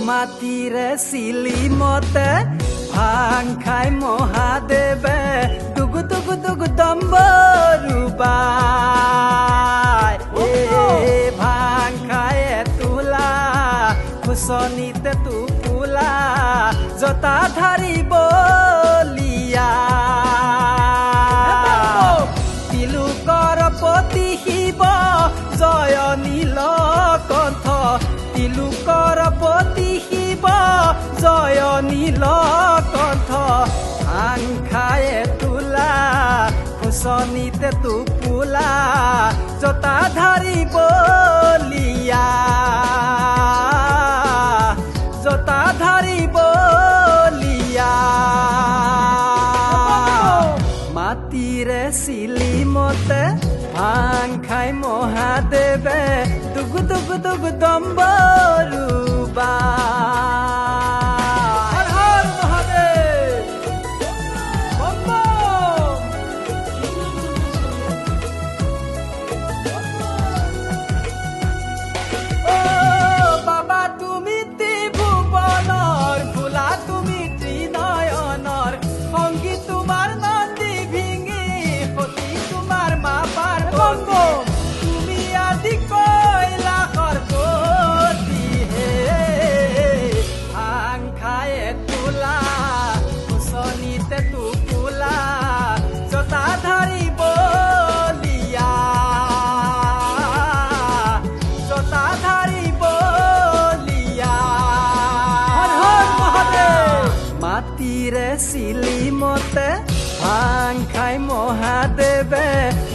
মাটিৰে চিলি মতে ভাং খাই মহাদেৱে দুগু দুগু দুগু দম্বৰুবাই ভাং খাই তোলা খুচনিতে টোপোলা জতা ধাৰিব লিয়া তিলুকৰ পতি শিৱ জয় নীলকণ্ঠ তিলুকৰ পতি শিৱ জয় নীলকণ্ঠ ভাং খাই তোলা খুচনিতে টোপোলা জতা ধাৰিব লিয়া জতা ধাৰিব লিয়া মাটিৰে চিলি মতে ভাং খাই মহাদেৱে দুগু দুগু দুগু দম্বৰুবাই হৰ হৰ মহাদেৱ বম বম। ও বাবা তুমি ত্ৰিভুৱনৰ ভোলা তুমি ত্ৰিনয়নৰ সংগী তোমাৰ নন্দী ভিঙি সতী তোমাৰ মা পাৰ্বতী তুমি আদি কৈলাসৰ পতি হে ভাং খাই তোলা খুচনিতে টোপোলা জতা ধাৰিব লিয়া জতা ধাৰিব লিয়া হৰ হৰ মহাদেৱ মাটিৰে চিলি মতে ভাং খাই মহাদেৱে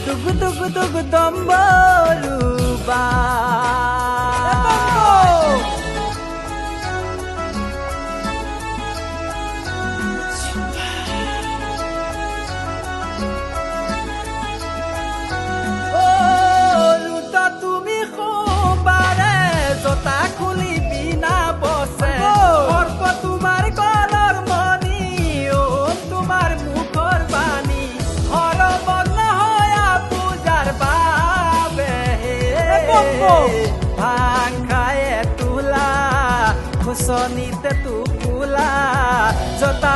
দুগু দুগু দুগু দম্বৰুবাই ৰুতা তুমি সোমবাৰে জতা খুলি বিনা বছে সৰ্প তোমাৰ গলৰ মণি ওম তোমাৰ মুখৰ বাণী হৰ বৰ্ণ হয়া পূজাৰ বাবে ভাং খাই তোলা খুচনিতে টোপোলা জতা